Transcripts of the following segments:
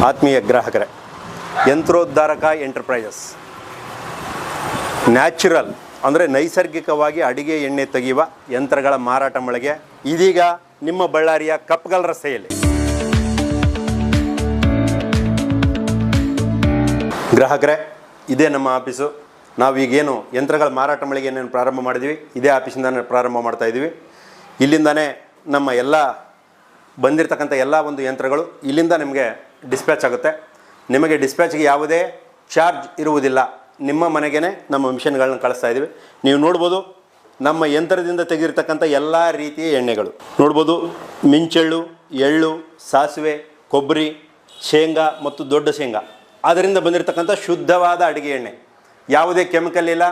ಆತ್ಮೀಯ ಗ್ರಾಹಕರೇ, ಯಂತ್ರೋದ್ಧಾರಕ enterprises natural ಅಂದರೆ ನೈಸರ್ಗಿಕವಾಗಿ ಅಡಿಗೆ ಎಣ್ಣೆ ತೆಗೆಯುವ ಯಂತ್ರಗಳ ಮಾರಾಟ ಮಳಿಗೆ ಇದೀಗ ನಿಮ್ಮ ಬಳ್ಳಾರಿಯ ಕಪ್ಪಗಲ ರಸ್ತೆಯಲ್ಲಿ. ಗ್ರಾಹಕರೇ, ಇದೇ ನಮ್ಮ ಆಫೀಸು. ನಾವೀಗೇನು ಯಂತ್ರಗಳ ಮಾರಾಟ ಮಳಿಗೆ ಏನೇನು ಪ್ರಾರಂಭ ಮಾಡಿದ್ವಿ, ಇದೇ ಆಫೀಸಿಂದ ಪ್ರಾರಂಭ ಮಾಡ್ತಾಯಿದ್ವಿ. ಇಲ್ಲಿಂದನೇ ನಮ್ಮ ಎಲ್ಲ ಬಂದಿರತಕ್ಕಂಥ ಎಲ್ಲ ಒಂದು ಯಂತ್ರಗಳು ಇಲ್ಲಿಂದ ನಿಮಗೆ ಡಿಸ್ಪ್ಯಾಚ್ ಆಗುತ್ತೆ. ನಿಮಗೆ ಡಿಸ್ಪ್ಯಾಚ್ಗೆ ಯಾವುದೇ ಚಾರ್ಜ್ ಇರುವುದಿಲ್ಲ. ನಿಮ್ಮ ಮನೆಗೇ ನಮ್ಮ ಮಿಷನ್ಗಳನ್ನ ಕಳಿಸ್ತಾ ಇದ್ದೀವಿ. ನೀವು ನೋಡ್ಬೋದು, ನಮ್ಮ ಯಂತ್ರದಿಂದ ತೆಗೆದಿರ್ತಕ್ಕಂಥ ಎಲ್ಲ ರೀತಿಯ ಎಣ್ಣೆಗಳು ನೋಡ್ಬೋದು. ಮಿಂಚೆಳ್ಳು, ಎಳ್ಳು, ಸಾಸಿವೆ, ಕೊಬ್ಬರಿ, ಶೇಂಗಾ ಮತ್ತು ದೊಡ್ಡ ಶೇಂಗಾ, ಅದರಿಂದ ಬಂದಿರತಕ್ಕಂಥ ಶುದ್ಧವಾದ ಅಡುಗೆ ಎಣ್ಣೆ. ಯಾವುದೇ ಕೆಮಿಕಲ್ ಇಲ್ಲ,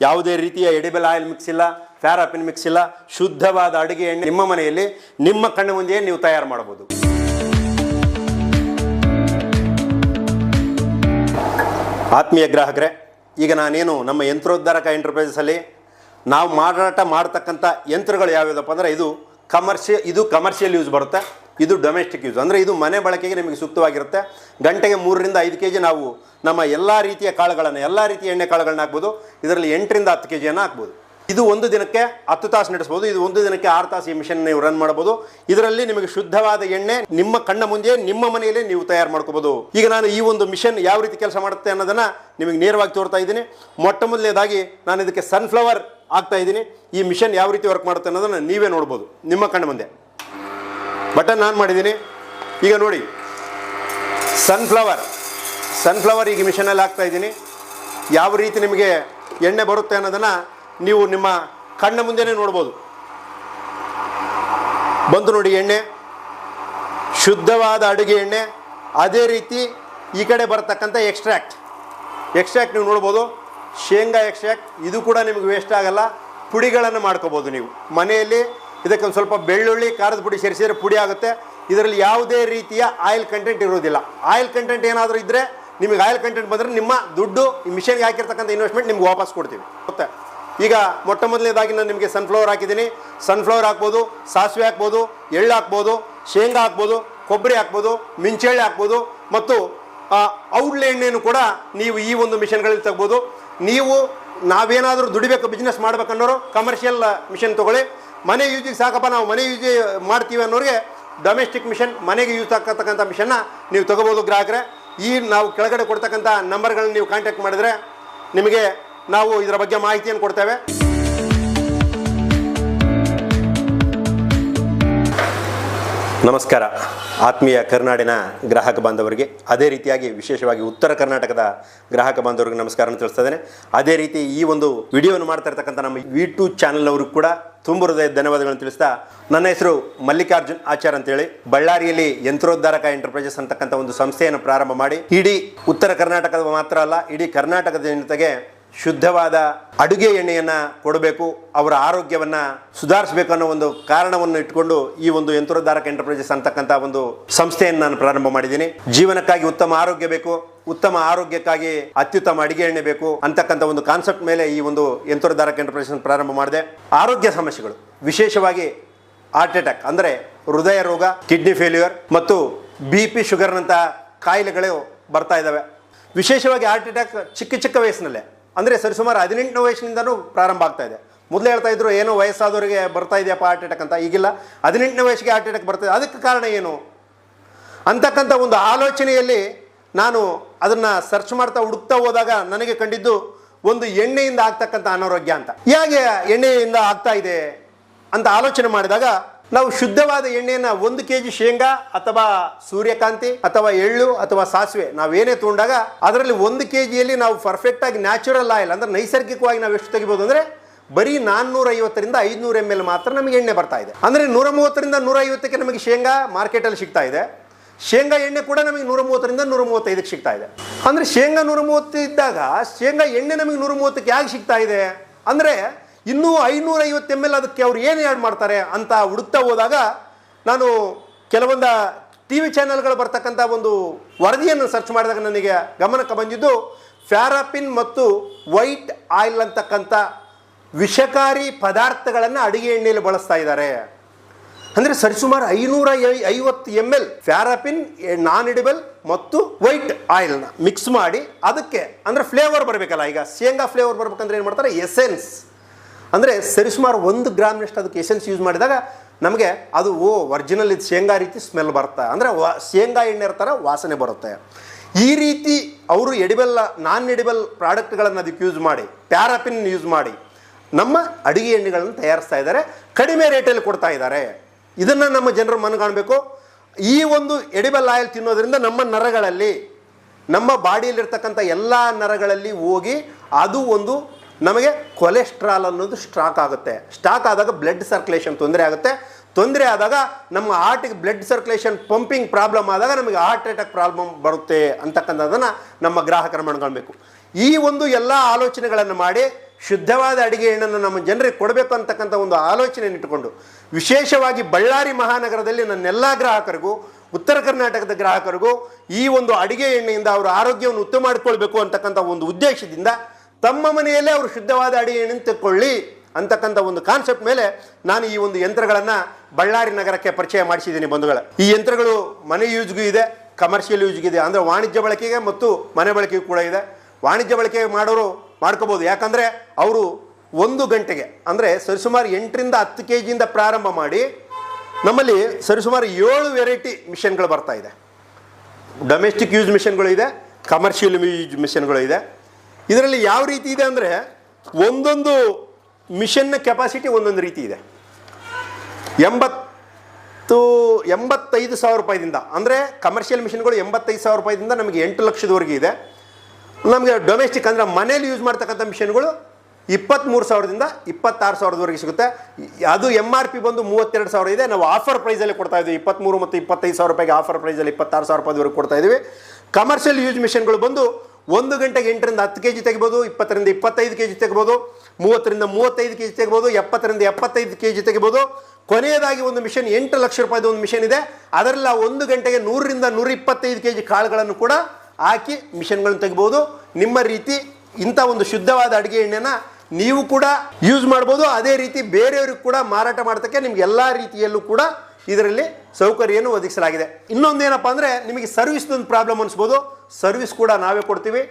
ಯಾವುದೇ ರೀತಿಯ ಎಡಿಬಲ್ ಆಯಿಲ್ ಮಿಕ್ಸ್ ಇಲ್ಲ, ಪ್ಯಾರಾಫಿನ್ ಮಿಕ್ಸ್ ಇಲ್ಲ. ಶುದ್ಧವಾದ ಅಡುಗೆ ಎಣ್ಣೆ ನಿಮ್ಮ ಮನೆಯಲ್ಲಿ ನಿಮ್ಮ ಕಣ್ಣು ಮುಂದೆಯೇ ನೀವು ತಯಾರು ಮಾಡ್ಬೋದು. ಆತ್ಮೀಯ ಗ್ರಾಹಕರೇ, ಈಗ ನಾನೇನು ನಮ್ಮ ಯಂತ್ರೋದ್ಧಾರಕ ಎಂಟರ್ಪ್ರೈಸಲ್ಲಿ ನಾವು ಮಾರಾಟ ಮಾಡ್ತಕ್ಕಂಥ ಯಂತ್ರಗಳು ಯಾವ್ಯಾವುದಪ್ಪ ಅಂದರೆ ಇದು ಕಮರ್ಷಿಯಲ್ ಯೂಸ್ ಬರುತ್ತೆ, ಇದು ಡೊಮೆಸ್ಟಿಕ್ ಯೂಸ್ ಅಂದರೆ ಇದು ಮನೆ ಬಳಕೆಗೆ ನಿಮಗೆ ಸೂಕ್ತವಾಗಿರುತ್ತೆ. ಗಂಟೆಗೆ 3 ರಿಂದ 5 kg ನಾವು ನಮ್ಮ ಎಲ್ಲ ರೀತಿಯ ಕಾಳುಗಳನ್ನು, ಎಲ್ಲ ರೀತಿಯ ಎಣ್ಣೆ ಕಾಳುಗಳನ್ನ ಹಾಕ್ಬೋದು. ಇದರಲ್ಲಿ 8 ರಿಂದ 10 kgಯನ್ನು ಹಾಕ್ಬೋದು. ಇದು ಒಂದು ದಿನಕ್ಕೆ 10 ತಾಸು ನಡೆಸ್ಬೋದು. ಇದು ಒಂದು ದಿನಕ್ಕೆ 6 ತಾಸು ಈ ಮಿಷನ್ ನೀವು ರನ್ ಮಾಡ್ಬೋದು. ಇದರಲ್ಲಿ ನಿಮಗೆ ಶುದ್ಧವಾದ ಎಣ್ಣೆ ನಿಮ್ಮ ಕಣ್ಣ ಮುಂದೆ ನಿಮ್ಮ ಮನೆಯಲ್ಲೇ ನೀವು ತಯಾರು ಮಾಡ್ಕೋಬೋದು. ಈಗ ನಾನು ಈ ಒಂದು ಮಿಷನ್ ಯಾವ ರೀತಿ ಕೆಲಸ ಮಾಡುತ್ತೆ ಅನ್ನೋದನ್ನು ನಿಮಗೆ ನೇರವಾಗಿ ತೋರ್ತಾ ಇದ್ದೀನಿ. ಮೊಟ್ಟ ಮೊದಲನೇದಾಗಿ ನಾನು ಇದಕ್ಕೆ ಸನ್ಫ್ಲವರ್ ಆಗ್ತಾ ಇದ್ದೀನಿ. ಈ ಮಿಷನ್ ಯಾವ ರೀತಿ ವರ್ಕ್ ಮಾಡುತ್ತೆ ಅನ್ನೋದನ್ನು ನೀವೇ ನೋಡ್ಬೋದು ನಿಮ್ಮ ಕಣ್ಣ ಮುಂದೆ. ಬಟನ್ ಆನ್ ಮಾಡಿದ್ದೀನಿ. ಈಗ ನೋಡಿ, ಸನ್ಫ್ಲವರ್ ಈಗ ಮಿಷನಲ್ಲಿ ಹಾಕ್ತಾ ಇದ್ದೀನಿ. ಯಾವ ರೀತಿ ನಿಮಗೆ ಎಣ್ಣೆ ಬರುತ್ತೆ ಅನ್ನೋದನ್ನು ನೀವು ನಿಮ್ಮ ಕಣ್ಣ ಮುಂದೆನೇ ನೋಡ್ಬೋದು. ಬಂತು ನೋಡಿ ಎಣ್ಣೆ, ಶುದ್ಧವಾದ ಅಡುಗೆ ಎಣ್ಣೆ. ಅದೇ ರೀತಿ ಈ ಕಡೆ ಬರತಕ್ಕಂಥ ಎಕ್ಸ್ಟ್ರಾಕ್ಟ್ ನೀವು ನೋಡ್ಬೋದು. ಶೇಂಗಾ ಎಕ್ಸ್ಟ್ರಾಕ್ಟ್, ಇದು ಕೂಡ ನಿಮಗೆ ವೇಸ್ಟ್ ಆಗಲ್ಲ. ಪುಡಿಗಳನ್ನು ಮಾಡ್ಕೋಬೋದು ನೀವು ಮನೆಯಲ್ಲಿ. ಇದಕ್ಕೆ ಒಂದು ಸ್ವಲ್ಪ ಬೆಳ್ಳುಳ್ಳಿ, ಖಾರದ ಪುಡಿ ಸೇರಿಸಿದರೆ ಪುಡಿ ಆಗುತ್ತೆ. ಇದರಲ್ಲಿ ಯಾವುದೇ ರೀತಿಯ ಆಯಿಲ್ ಕಂಟೆಂಟ್ ಇರೋದಿಲ್ಲ. ಆಯಿಲ್ ಕಂಟೆಂಟ್ ಏನಾದರೂ ಇದ್ದರೆ, ನಿಮಗೆ ಆಯಿಲ್ ಕಂಟೆಂಟ್ ಬಂದರೆ ನಿಮ್ಮ ದುಡ್ಡು, ಈ ಮಿಷನ್ಗೆ ಹಾಕಿರ್ತಕ್ಕಂಥ ಇನ್ವೆಸ್ಟ್ಮೆಂಟ್ ನಿಮ್ಗೆ ವಾಪಸ್ ಕೊಡ್ತೀವಿ. ಮತ್ತೆ ಈಗ ಮೊಟ್ಟ ಮೊದಲನೇದಾಗಿ ನಾನು ನಿಮಗೆ ಸನ್ಫ್ಲವರ್ ಹಾಕಿದ್ದೀನಿ. ಸನ್ಫ್ಲವರ್ ಹಾಕ್ಬೋದು, ಸಾಸಿವೆ ಹಾಕ್ಬೋದು, ಎಳ್ಳು ಹಾಕ್ಬೋದು, ಶೇಂಗಾ ಹಾಕ್ಬೋದು, ಕೊಬ್ಬರಿ ಹಾಕ್ಬೋದು, ಮಿಂಚೆಳ್ಳು ಹಾಕ್ಬೋದು ಮತ್ತು ಔಡ್ಲೆ ಎಣ್ಣೆಯನ್ನು ಕೂಡ ನೀವು ಈ ಒಂದು ಮಿಷನ್ಗಳಲ್ಲಿ ತಗ್ಬೋದು. ನೀವು ನಾವೇನಾದರೂ ದುಡಿಬೇಕು, ಬಿಸ್ನೆಸ್ ಮಾಡ್ಬೇಕನ್ನೋರು ಕಮರ್ಷಿಯಲ್ ಮಿಷನ್ ತೊಗೊಳ್ಳಿ. ಮನೆ ಯೂಸಿಗೆ ಸಾಕಪ್ಪ, ನಾವು ಮನೆ ಯೂಸ್ ಮಾಡ್ತೀವಿ ಅನ್ನೋರಿಗೆ ಡೊಮೆಸ್ಟಿಕ್ ಮಿಷನ್, ಮನೆಗೆ ಯೂಸ್ ಆಗ್ತಕ್ಕಂಥ ಮಿಷನ್ನ ನೀವು ತೊಗೋಬೋದು. ಗ್ರಾಹಕರೇ, ಈ ನಾವು ಕೆಳಗಡೆ ಕೊಡ್ತಕ್ಕಂಥ ನಂಬರ್ಗಳನ್ನ ನೀವು ಕಾಂಟ್ಯಾಕ್ಟ್ ಮಾಡಿದರೆ ನಿಮಗೆ ನಾವು ಇದರ ಬಗ್ಗೆ ಮಾಹಿತಿಯನ್ನು ಕೊಡ್ತೇವೆ. ನಮಸ್ಕಾರ ಆತ್ಮೀಯ ಕರ್ನಾಡಿನ ಗ್ರಾಹಕ ಬಾಂಧವರಿಗೆ, ಅದೇ ರೀತಿಯಾಗಿ ವಿಶೇಷವಾಗಿ ಉತ್ತರ ಕರ್ನಾಟಕದ ಗ್ರಾಹಕ ಬಾಂಧವರಿಗೆ ನಮಸ್ಕಾರವನ್ನು ತಿಳಿಸ್ತಾ ಇದ್ದೇನೆ. ಅದೇ ರೀತಿ ಈ ಒಂದು ವಿಡಿಯೋವನ್ನು ಮಾಡ್ತಾ ಇರ್ತಕ್ಕಂಥ ನಮ್ಮ ಯೂಟ್ಯೂಬ್ ಚಾನಲ್ನವ್ರಿಗೆ ಕೂಡ ತುಂಬ ಹೃದಯದ ಧನ್ಯವಾದಗಳನ್ನು ತಿಳಿಸ್ತಾ, ನನ್ನ ಹೆಸರು ಮಲ್ಲಿಕಾರ್ಜುನ್ ಆಚಾರ್ ಅಂತೇಳಿ ಬಳ್ಳಾರಿಯಲ್ಲಿ ಯಂತ್ರೋದ್ಧಾರಕ ಎಂಟರ್ಪ್ರೈಸಸ್ ಅಂತಕ್ಕಂಥ ಒಂದು ಸಂಸ್ಥೆಯನ್ನು ಪ್ರಾರಂಭ ಮಾಡಿ ಇಡೀ ಉತ್ತರ ಕರ್ನಾಟಕದ ಮಾತ್ರ ಅಲ್ಲ, ಇಡೀ ಕರ್ನಾಟಕದ ಜನತೆಗೆ ಶುದ್ಧವಾದ ಅಡುಗೆ ಎಣ್ಣೆಯನ್ನು ಕೊಡಬೇಕು, ಅವರ ಆರೋಗ್ಯವನ್ನು ಸುಧಾರಿಸಬೇಕು ಅನ್ನೋ ಒಂದು ಕಾರಣವನ್ನು ಇಟ್ಕೊಂಡು ಈ ಒಂದು ಯಂತ್ರೋದ್ಧಾರಕ ಎಂಟರ್ಪ್ರೈಸಸ್ ಅಂತಕ್ಕಂಥ ಒಂದು ಸಂಸ್ಥೆಯನ್ನು ನಾನು ಪ್ರಾರಂಭ ಮಾಡಿದ್ದೀನಿ. ಜೀವನಕ್ಕಾಗಿ ಉತ್ತಮ ಆರೋಗ್ಯ ಬೇಕು, ಉತ್ತಮ ಆರೋಗ್ಯಕ್ಕಾಗಿ ಅತ್ಯುತ್ತಮ ಅಡಿಗೆ ಎಣ್ಣೆ ಬೇಕು ಅಂತಕ್ಕಂಥ ಒಂದು ಕಾನ್ಸೆಪ್ಟ್ ಮೇಲೆ ಈ ಒಂದು ಯಂತ್ರೋದ್ಧಾರಕ ಎಂಟರ್ಪ್ರೈಸಸ್ ಪ್ರಾರಂಭ ಮಾಡಿದೆ. ಆರೋಗ್ಯ ಸಮಸ್ಯೆಗಳು, ವಿಶೇಷವಾಗಿ ಹಾರ್ಟ್ ಅಟ್ಯಾಕ್ ಅಂದರೆ ಹೃದಯ ರೋಗ, ಕಿಡ್ನಿ ಫೇಲ್ಯೂರ್ ಮತ್ತು BP, ಶುಗರ್ನಂಥ ಕಾಯಿಲೆಗಳು ಬರ್ತಾ ಇದ್ದಾವೆ. ವಿಶೇಷವಾಗಿ ಹಾರ್ಟ್ ಅಟ್ಯಾಕ್ ಚಿಕ್ಕ ವಯಸ್ಸಿನಲ್ಲೇ, ಅಂದರೆ ಸರಿಸುಮಾರು 18ನೇ ವಯಸ್ಸಿನಿಂದನೂ ಪ್ರಾರಂಭ ಆಗ್ತಾ ಇದೆ. ಮೊದಲೇ ಹೇಳ್ತಾ ಇದ್ರು ಏನೋ ವಯಸ್ಸಾದವರಿಗೆ ಬರ್ತಾ ಇದೆಯಪ್ಪ ಹಾರ್ಟ್ ಅಟ್ಯಾಕ್ ಅಂತ. ಈಗಿಲ್ಲ, 18ನೇ ವಯಸ್ಸಿಗೆ ಹಾರ್ಟ್ ಅಟ್ಯಾಕ್ ಬರ್ತಾ ಇದೆ. ಅದಕ್ಕೆ ಕಾರಣ ಏನು ಅಂತಕ್ಕಂಥ ಒಂದು ಆಲೋಚನೆಯಲ್ಲಿ ನಾನು ಅದನ್ನು ಸರ್ಚ್ ಮಾಡ್ತಾ ಹುಡುಕ್ತಾ ಹೋದಾಗ ನನಗೆ ಕಂಡಿದ್ದು ಒಂದು ಎಣ್ಣೆಯಿಂದ ಆಗ್ತಕ್ಕಂಥ ಅನಾರೋಗ್ಯ ಅಂತ. ಹೇಗೆ ಎಣ್ಣೆಯಿಂದ ಆಗ್ತಾ ಇದೆ ಅಂತ ಆಲೋಚನೆ ಮಾಡಿದಾಗ, ನಾವು ಶುದ್ಧವಾದ ಎಣ್ಣೆಯನ್ನು 1 kg ಶೇಂಗಾ ಅಥವಾ ಸೂರ್ಯಕಾಂತಿ ಅಥವಾ ಎಳ್ಳು ಅಥವಾ ಸಾಸಿವೆ ನಾವೇನೇ ತೊಗೊಂಡಾಗ ಅದರಲ್ಲಿ 1 kgಯಲ್ಲಿ ನಾವು ಪರ್ಫೆಕ್ಟಾಗಿ ನ್ಯಾಚುರಲ್ ಆಯಿಲ್ ಅಂದರೆ ನೈಸರ್ಗಿಕವಾಗಿ ನಾವು ಎಷ್ಟು ತೆಗಿಬೋದು ಅಂದರೆ ಬರೀ 450 ರಿಂದ 500 ml ಮಾತ್ರ ನಮಗೆ ಎಣ್ಣೆ ಬರ್ತಾ ಇದೆ. ಅಂದರೆ 130 ರಿಂದ 150ಕ್ಕೆ ನಮಗೆ ಶೇಂಗಾ ಮಾರ್ಕೆಟಲ್ಲಿ ಸಿಗ್ತಾ ಇದೆ. ಶೇಂಗಾ ಎಣ್ಣೆ ಕೂಡ ನಮಗೆ 130 ರಿಂದ 135ಕ್ಕೆ ಸಿಗ್ತಾ ಇದೆ. ಅಂದರೆ ಶೇಂಗಾ 130 ಇದ್ದಾಗ ಶೇಂಗಾ ಎಣ್ಣೆ ನಮಗೆ 130ಕ್ಕೆ ಯಾಕೆ ಸಿಗ್ತಾ ಇದೆ ಅಂದರೆ ಇನ್ನೂ 550 ml ಅದಕ್ಕೆ ಅವ್ರು ಏನು ಆ್ಯಡ್ ಮಾಡ್ತಾರೆ ಅಂತ ಹುಡುಕ್ತಾ ಹೋದಾಗ ನಾನು ಕೆಲವೊಂದು TV ಚಾನೆಲ್ಗಳು ಬರ್ತಕ್ಕಂಥ ಒಂದು ವರದಿಯನ್ನು ಸರ್ಚ್ ಮಾಡಿದಾಗ ನನಗೆ ಗಮನಕ್ಕೆ ಬಂದಿದ್ದು ಪ್ಯಾರಾಫಿನ್ ಮತ್ತು ವೈಟ್ ಆಯಿಲ್ ಅಂತಕ್ಕಂಥ ವಿಷಕಾರಿ ಪದಾರ್ಥಗಳನ್ನು ಅಡುಗೆ ಎಣ್ಣೆಯಲ್ಲಿ ಬಳಸ್ತಾ ಇದ್ದಾರೆ. ಅಂದರೆ ಸರಿಸುಮಾರು 550 ml ಪ್ಯಾರಾಫಿನ್, ನಾನ್ ಎಡಿಬಲ್ ಮತ್ತು ವೈಟ್ ಆಯಿಲ್ನ ಮಿಕ್ಸ್ ಮಾಡಿ ಅದಕ್ಕೆ ಅಂದರೆ ಫ್ಲೇವರ್ ಬರಬೇಕಲ್ಲ, ಈಗ ಶೇಂಗಾ ಫ್ಲೇವರ್ ಬರ್ಬೇಕಂದ್ರೆ ಏನು ಮಾಡ್ತಾರೆ, ಎಸೆನ್ಸ್ ಅಂದರೆ ಸರಿಸುಮಾರು 1 ಗ್ರಾಮ್ನಷ್ಟು ಅದಕ್ಕೆ ಎಸೆನ್ಸ್ ಯೂಸ್ ಮಾಡಿದಾಗ ನಮಗೆ ಅದು ಒರಿಜಿನಲ್ ಇದು ಶೇಂಗಾ ರೀತಿ ಸ್ಮೆಲ್ ಬರುತ್ತೆ, ಅಂದರೆ ಶೇಂಗಾ ಎಣ್ಣೆ ಥರ ವಾಸನೆ ಬರುತ್ತೆ. ಈ ರೀತಿ ಅವರು ಎಡಿಬಲ್ ನಾನ್ ಎಡಿಬಲ್ ಪ್ರಾಡಕ್ಟ್ಗಳನ್ನು ಅದಕ್ಕೆ ಯೂಸ್ ಮಾಡಿ, ಪ್ಯಾರಾಫಿನ್ ಯೂಸ್ ಮಾಡಿ ನಮ್ಮ ಅಡುಗೆ ಎಣ್ಣೆಗಳನ್ನು ತಯಾರಿಸ್ತಾ ಇದ್ದಾರೆ, ಕಡಿಮೆ ರೇಟಲ್ಲಿ ಕೊಡ್ತಾ ಇದ್ದಾರೆ. ಇದನ್ನು ನಮ್ಮ ಜನರು ಮನಗಾಣಬೇಕು. ಈ ಒಂದು ಎಡಿಬಲ್ ಆಯಿಲ್ ತಿನ್ನೋದ್ರಿಂದ ನಮ್ಮ ನರಗಳಲ್ಲಿ, ನಮ್ಮ ಬಾಡಿಯಲ್ಲಿರ್ತಕ್ಕಂಥ ಎಲ್ಲ ನರಗಳಲ್ಲಿ ಹೋಗಿ ಅದು ಒಂದು ನಮಗೆ ಕೊಲೆಸ್ಟ್ರಾಲ್ ಅನ್ನೋದು ಸ್ಟಾಕ್ ಆಗುತ್ತೆ. ಸ್ಟಾಕ್ ಆದಾಗ ಬ್ಲಡ್ ಸರ್ಕ್ಯುಲೇಷನ್ ತೊಂದರೆ ಆಗುತ್ತೆ. ತೊಂದರೆ ಆದಾಗ ನಮ್ಮ ಹಾರ್ಟಿಗೆ ಬ್ಲಡ್ ಸರ್ಕ್ಯುಲೇಷನ್ ಪಂಪಿಂಗ್ ಪ್ರಾಬ್ಲಮ್ ಆದಾಗ ನಮಗೆ ಹಾರ್ಟ್ ಅಟ್ಯಾಕ್ ಪ್ರಾಬ್ಲಮ್ ಬರುತ್ತೆ ಅಂತಕ್ಕಂಥದ್ದನ್ನು ನಮ್ಮ ಗ್ರಾಹಕರು ಮನಗಾಣಬೇಕು. ಈ ಒಂದು ಎಲ್ಲ ಆಲೋಚನೆಗಳನ್ನು ಮಾಡಿ ಶುದ್ಧವಾದ ಅಡುಗೆ ಎಣ್ಣೆಯನ್ನು ನಮ್ಮ ಜನರಿಗೆ ಕೊಡಬೇಕು ಅಂತಕ್ಕಂಥ ಒಂದು ಆಲೋಚನೆಯನ್ನು ಇಟ್ಟುಕೊಂಡು ವಿಶೇಷವಾಗಿ ಬಳ್ಳಾರಿ ಮಹಾನಗರದಲ್ಲಿ ನನ್ನೆಲ್ಲ ಗ್ರಾಹಕರಿಗೂ, ಉತ್ತರ ಕರ್ನಾಟಕದ ಗ್ರಾಹಕರಿಗೂ ಈ ಒಂದು ಅಡುಗೆ ಎಣ್ಣೆಯಿಂದ ಅವರ ಆರೋಗ್ಯವನ್ನು ಉತ್ತಮ ಮಾಡಿಕೊಳ್ಬೇಕು ಅಂತಕ್ಕಂಥ ಒಂದು ಉದ್ದೇಶದಿಂದ ತಮ್ಮ ಮನೆಯಲ್ಲೇ ಅವರು ಶುದ್ಧವಾದ ಅಡುಗೆ ಎಣ್ಣೆಯನ್ನು ತೆಕ್ಕೊಳ್ಳಿ ಅಂತಕ್ಕಂಥ ಒಂದು ಕಾನ್ಸೆಪ್ಟ್ ಮೇಲೆ ನಾನು ಈ ಒಂದು ಯಂತ್ರಗಳನ್ನು ಬಳ್ಳಾರಿ ನಗರಕ್ಕೆ ಪರಿಚಯ ಮಾಡಿಸಿದ್ದೀನಿ ಬಂಧುಗಳ. ಈ ಯಂತ್ರಗಳು ಮನೆ ಯೂಸ್ಗೂ ಇದೆ, ಕಮರ್ಷಿಯಲ್ ಯೂಸ್ಗೂ ಇದೆ, ಅಂದರೆ ವಾಣಿಜ್ಯ ಬಳಕೆಗೆ ಮತ್ತು ಮನೆ ಬಳಕೆಗೂ ಕೂಡ ಇದೆ. ವಾಣಿಜ್ಯ ಬಳಕೆ ಮಾಡೋರು ಮಾಡ್ಕೋಬೋದು, ಯಾಕಂದರೆ ಅವರು 1 ಗಂಟೆಗೆ ಅಂದರೆ ಸರಿಸುಮಾರು 8ರಿಂದ 10 kg ಪ್ರಾರಂಭ ಮಾಡಿ ನಮ್ಮಲ್ಲಿ ಸರಿಸುಮಾರು 7 ವೆರೈಟಿ ಮಿಷನ್ಗಳು ಬರ್ತಾ ಇದೆ. ಡೊಮೆಸ್ಟಿಕ್ ಯೂಸ್ ಮಿಷನ್ಗಳು ಇದೆ, ಕಮರ್ಷಿಯಲ್ ಯೂಸ್ ಮಿಷನ್ಗಳು ಇದೆ. ಇದರಲ್ಲಿ ಯಾವ ರೀತಿ ಇದೆ ಅಂದರೆ ಒಂದೊಂದು ಮಿಷನ್ನ ಕೆಪಾಸಿಟಿ ಒಂದೊಂದು ರೀತಿ ಇದೆ. 85,000 ರೂಪಾಯಿದಿಂದ ಅಂದರೆ ಕಮರ್ಷಿಯಲ್ ಮಿಷನ್ಗಳು 85,000 ರೂಪಾಯಿದಿಂದ ನಮಗೆ 8 ಲಕ್ಷದವರೆಗೆ ಇದೆ. ನಮಗೆ ಡೊಮೆಸ್ಟಿಕ್ ಅಂದರೆ ಮನೇಲಿ ಯೂಸ್ ಮಾಡ್ತಕ್ಕಂಥ ಮಿಷನ್ಗಳು 23,000ದಿಂದ 26,000ವರೆಗೆ ಸಿಗುತ್ತೆ. ಅದು MRP ಬಂದು 32,000 ಇದೆ. ನಾವು ಆಫರ್ ಪ್ರೈಸಲ್ಲಿ ಕೊಡ್ತಾ ಇದ್ದೀವಿ, 23 ಮತ್ತು 25,000 ರೂಪಾಯಿಗೆ ಆಫರ್ ಪ್ರೈಸಲ್ಲಿ 26,000 ರೂಪಾಯಿವರೆಗೆ ಕೊಡ್ತಾ ಇದ್ದೀವಿ. ಕಮರ್ಷಿಯಲ್ ಯೂಸ್ ಮಿಷನ್ಗಳು ಬಂದು 1 ಗಂಟೆಗೆ 8ರಿಂದ 10 kg ತೆಗಿಬೋದು, 20ರಿಂದ 25 kg ತೆಗಿಬೋದು, 30ರಿಂದ 35 kg ತೆಗಿಬೋದು, 70ರಿಂದ 75 kg ತೆಗಿಬೋದು. ಕೊನೆಯದಾಗಿ ಒಂದು ಮಿಷನ್ 8 ಲಕ್ಷ ರೂಪಾಯಿದು ಒಂದು ಮಿಷನ್ ಇದೆ. ಅದರಲ್ಲಿ 1 ಗಂಟೆಗೆ 100ರಿಂದ 125 kg ಕಾಳುಗಳನ್ನು ಕೂಡ ಹಾಕಿ ಮಿಷನ್ಗಳನ್ನು ತೆಗಿಬೋದು. ನಿಮ್ಮ ರೀತಿ ಇಂಥ ಒಂದು ಶುದ್ಧವಾದ ಅಡುಗೆ ಎಣ್ಣೆನ ನೀವು ಕೂಡ ಯೂಸ್ ಮಾಡ್ಬೋದು. ಅದೇ ರೀತಿ ಬೇರೆಯವ್ರಿಗೆ ಕೂಡ ಮಾರಾಟ ಮಾಡೋದಕ್ಕೆ ನಿಮ್ಗೆ ಎಲ್ಲ ರೀತಿಯಲ್ಲೂ ಕೂಡ ಇದರಲ್ಲಿ ಸೌಕರ್ಯವನ್ನು ಒದಗಿಸಲಾಗಿದೆ. ಇನ್ನೊಂದೇನಪ್ಪ ಅಂದರೆ ನಿಮಗೆ ಸರ್ವಿಸ್ದೊಂದು ಪ್ರಾಬ್ಲಮ್ ಅನಿಸ್ಬೋದು, ಸರ್ವಿಸ್ ಕೂಡ ನಾವೇ ಕೊಡ್ತೀವಿ.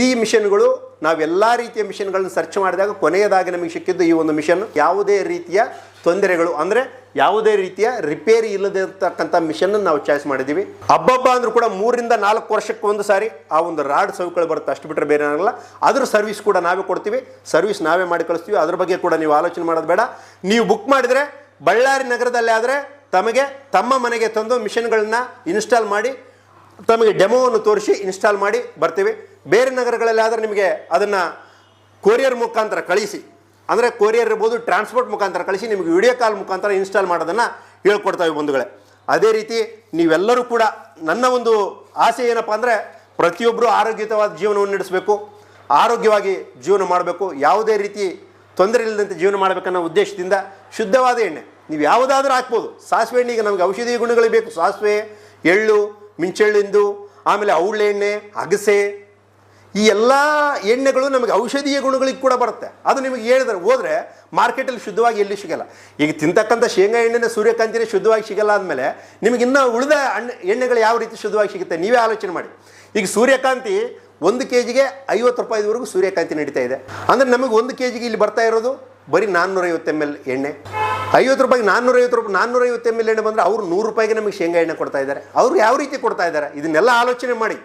ಈ ಮಿಷನ್ಗಳು ನಾವೆಲ್ಲ ರೀತಿಯ ಮಿಷನ್ಗಳನ್ನ ಸರ್ಚ್ ಮಾಡಿದಾಗ ಕೊನೆಯದಾಗಿ ನಮಗೆ ಸಿಕ್ಕಿದ್ದು ಈ ಒಂದು ಮಿಷನ್. ಯಾವುದೇ ರೀತಿಯ ತೊಂದರೆಗಳು ಅಂದರೆ ಯಾವುದೇ ರೀತಿಯ ರಿಪೇರಿ ಇಲ್ಲದಿರ್ತಕ್ಕಂಥ ಮಿಷನ್ ನಾವು ಚಾಯ್ಸ್ ಮಾಡಿದ್ದೀವಿ. ಹಬ್ಬ ಅಂದರೂ ಕೂಡ 3ರಿಂದ 4 ವರ್ಷಕ್ಕೆ ಒಂದು ಸಾರಿ ಆ ಒಂದು ರಾಡ್ ಸೌಕರ್ಯ ಬರುತ್ತೆ, ಅಷ್ಟು ಬಿಟ್ಟರೆ ಬೇರೆ ಏನಾಗಲ್ಲ. ಅದ್ರ ಸರ್ವಿಸ್ ಕೂಡ ನಾವೇ ಕೊಡ್ತೀವಿ, ಸರ್ವಿಸ್ ನಾವೇ ಮಾಡಿ ಕಳಿಸ್ತೀವಿ. ಅದ್ರ ಬಗ್ಗೆ ಕೂಡ ನೀವು ಆಲೋಚನೆ ಮಾಡೋದು ಬೇಡ. ನೀವು ಬುಕ್ ಮಾಡಿದರೆ ಬಳ್ಳಾರಿ ನಗರದಲ್ಲಿ ಆದರೆ ತಮಗೆ ತಮ್ಮ ಮನೆಗೆ ತಂದು ಮಿಷನ್ಗಳನ್ನ ಇನ್ಸ್ಟಾಲ್ ಮಾಡಿ ತಮಗೆ ಡೆಮೋವನ್ನು ತೋರಿಸಿ ಇನ್ಸ್ಟಾಲ್ ಮಾಡಿ ಬರ್ತೀವಿ. ಬೇರೆ ನಗರಗಳಲ್ಲಿ ಆದರೆ ನಿಮಗೆ ಅದನ್ನು ಕೊರಿಯರ್ ಮುಖಾಂತರ ಕಳಿಸಿ, ಅಂದರೆ ಕೊರಿಯರ್ ಇರ್ಬೋದು, ಟ್ರಾನ್ಸ್ಪೋರ್ಟ್ ಮುಖಾಂತರ ಕಳಿಸಿ ನಿಮಗೆ ವಿಡಿಯೋ ಕಾಲ್ ಮುಖಾಂತರ ಇನ್ಸ್ಟಾಲ್ ಮಾಡೋದನ್ನು ಹೇಳ್ಕೊಡ್ತಾವೆ ಬಂಧುಗಳೇ. ಅದೇ ರೀತಿ ನೀವೆಲ್ಲರೂ ಕೂಡ ನನ್ನ ಒಂದು ಆಸೆ ಏನಪ್ಪ ಅಂದರೆ ಪ್ರತಿಯೊಬ್ಬರು ಆರೋಗ್ಯಯುತವಾದ ಜೀವನವನ್ನು ನಡೆಸಬೇಕು, ಆರೋಗ್ಯವಾಗಿ ಜೀವನ ಮಾಡಬೇಕು, ಯಾವುದೇ ರೀತಿ ತೊಂದರೆ ಇಲ್ಲದಂತೆ ಜೀವನ ಮಾಡಬೇಕನ್ನೋ ಉದ್ದೇಶದಿಂದ ಶುದ್ಧವಾದ ಎಣ್ಣೆ ನೀವು ಯಾವುದಾದ್ರೂ ಹಾಕ್ಬೋದು. ಸಾಸಿವೆ ಎಣ್ಣೆಗೆ ನಮಗೆ ಔಷಧೀಯ ಗುಣಗಳು ಬೇಕು. ಸಾಸಿವೆ, ಎಳ್ಳು, ಮಿಂಚೆಳ್ಳಿಂದು, ಆಮೇಲೆ ಔಳ್ಳೆ ಎಣ್ಣೆ, ಅಗಸೆ, ಈ ಎಲ್ಲ ಎಣ್ಣೆಗಳು ನಮಗೆ ಔಷಧೀಯ ಗುಣಗಳಿಗೆ ಕೂಡ ಬರುತ್ತೆ. ಅದು ನಿಮಗೆ ಹೇಳಿದ್ರೆ ಹೋದರೆ ಮಾರ್ಕೆಟಲ್ಲಿ ಶುದ್ಧವಾಗಿ ಎಲ್ಲಿ ಸಿಗಲ್ಲ. ಈಗ ತಿಂತಕ್ಕಂಥ ಶೇಂಗಾ ಎಣ್ಣೆನ ಸೂರ್ಯಕಾಂತಿನೇ ಶುದ್ಧವಾಗಿ ಸಿಗಲ್ಲ ಅಂದಮೇಲೆ ನಿಮಗೆ ಇನ್ನೂ ಉಳಿದ ಎಣ್ಣೆಗಳು ಯಾವ ರೀತಿ ಶುದ್ಧವಾಗಿ ಸಿಗುತ್ತೆ ನೀವೇ ಆಲೋಚನೆ ಮಾಡಿ. ಈಗ ಸೂರ್ಯಕಾಂತಿ 1 kgಗೆ 50 ರೂಪಾಯಿವರೆಗೂ ಸೂರ್ಯಕಾಂತಿ ನಡೀತಾ ಇದೆ. ಅಂದರೆ ನಮಗೆ 1 kgಗೆ ಇಲ್ಲಿ ಬರ್ತಾ ಇರೋದು ಬರೀ 450 ml ಎಣ್ಣೆ. 50 ರೂಪಾಯಿಗೆ 450 ml ಎಣ್ಣೆ ಬಂದರೆ ಅವರು 100 ರೂಪಾಯಿಗೆ ನಮಗೆ ಶೇಂಗಾ ಎಣ್ಣೆ ಕೊಡ್ತಾ ಇದ್ದಾರೆ. ಅವರು ಯಾವ ರೀತಿ ಕೊಡ್ತಾ ಇದ್ದಾರೆ ಇದನ್ನೆಲ್ಲ ಆಲೋಚನೆ ಮಾಡಿ.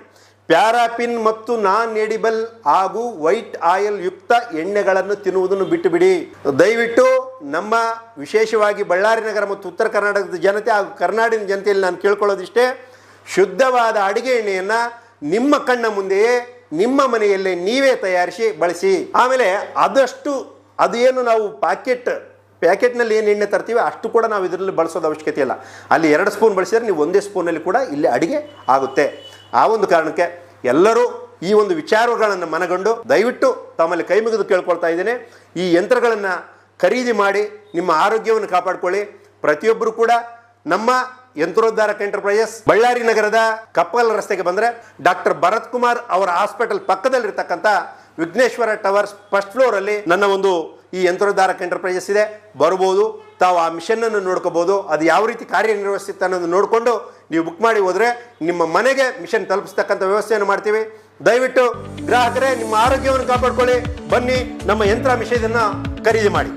ಪ್ಯಾರಾಫಿನ್ ಮತ್ತು ನಾನ್ ಎಡಿಬಲ್ ಹಾಗೂ ವೈಟ್ ಆಯಿಲ್ ಯುಕ್ತ ಎಣ್ಣೆಗಳನ್ನು ತಿನ್ನುವುದನ್ನು ಬಿಟ್ಟು ಬಿಡಿ. ದಯವಿಟ್ಟು ನಮ್ಮ ವಿಶೇಷವಾಗಿ ಬಳ್ಳಾರಿ ನಗರ ಮತ್ತು ಉತ್ತರ ಕರ್ನಾಟಕದ ಜನತೆ ಹಾಗೂ ಕರ್ನಾಟಕದ ಜನತೆಯಲ್ಲಿ ನಾನು ಕೇಳ್ಕೊಳ್ಳೋದಿಷ್ಟೇ, ಶುದ್ಧವಾದ ಅಡುಗೆ ಎಣ್ಣೆಯನ್ನು ನಿಮ್ಮ ಕಣ್ಣ ಮುಂದೆಯೇ ನಿಮ್ಮ ಮನೆಯಲ್ಲೇ ನೀವೇ ತಯಾರಿಸಿ ಬಳಸಿ. ಆಮೇಲೆ ಅದು ಏನು ನಾವು ಪ್ಯಾಕೆಟ್ನಲ್ಲಿ ಏನು ಎಣ್ಣೆ ತರ್ತೀವಿ ಅಷ್ಟು ಕೂಡ ನಾವು ಇದರಲ್ಲಿ ಬಳಸೋದು ಅವಶ್ಯಕತೆ ಇಲ್ಲ. ಅಲ್ಲಿ 2 ಸ್ಪೂನ್ ಬಳಸಿದರೆ ನೀವು 1 ಸ್ಪೂನಲ್ಲಿ ಕೂಡ ಇಲ್ಲಿ ಅಡುಗೆ ಆಗುತ್ತೆ. ಆ ಒಂದು ಕಾರಣಕ್ಕೆ ಎಲ್ಲರೂ ಈ ಒಂದು ವಿಚಾರಗಳನ್ನು ಮನಗಂಡು ದಯವಿಟ್ಟು ತಮ್ಮಲ್ಲಿ ಕೈ ಮುಗಿದು ಕೇಳ್ಕೊಳ್ತಾ ಇದ್ದೇನೆ, ಈ ಯಂತ್ರಗಳನ್ನು ಖರೀದಿ ಮಾಡಿ ನಿಮ್ಮ ಆರೋಗ್ಯವನ್ನು ಕಾಪಾಡಿಕೊಳ್ಳಿ. ಪ್ರತಿಯೊಬ್ಬರು ಕೂಡ ನಮ್ಮ ಯಂತ್ರೋದ್ಧಾರಕ ಎಂಟರ್ಪ್ರೈಸಸ್ ಬಳ್ಳಾರಿ ನಗರದ ಕಪ್ಪಲ್ ರಸ್ತೆಗೆ ಬಂದರೆ ಡಾಕ್ಟರ್ ಭರತ್ ಕುಮಾರ್ ಅವರ ಹಾಸ್ಪಿಟಲ್ ಪಕ್ಕದಲ್ಲಿರ್ತಕ್ಕಂಥ ವಿಘ್ನೇಶ್ವರ ಟವರ್ಸ್ ಫಸ್ಟ್ ಫ್ಲೋರಲ್ಲಿ ನನ್ನ ಒಂದು ಈ ಯಂತ್ರೋದ್ಧಾರಕ ಎಂಟರ್ಪ್ರೈಸಸ್ ಇದೆ. ಬರ್ಬೋದು, ತಾವು ಆ ಮಿಷನನ್ನು ನೋಡ್ಕೋಬೋದು. ಅದು ಯಾವ ರೀತಿ ಕಾರ್ಯನಿರ್ವಹಿಸುತ್ತೆ ಅನ್ನೋದು ನೋಡಿಕೊಂಡು ನೀವು ಬುಕ್ ಮಾಡಿ ಹೋದರೆ ನಿಮ್ಮ ಮನೆಗೆ ಮಿಷನ್ ತಲುಪಿಸ್ತಕ್ಕಂಥ ವ್ಯವಸ್ಥೆಯನ್ನು ಮಾಡ್ತೀವಿ. ದಯವಿಟ್ಟು ಗ್ರಾಹಕರೇ ನಿಮ್ಮ ಆರೋಗ್ಯವನ್ನು ಕಾಪಾಡ್ಕೊಳ್ಳಿ. ಬನ್ನಿ ನಮ್ಮ ಯಂತ್ರ ಮಿಷನನ್ನು ಖರೀದಿ ಮಾಡಿ.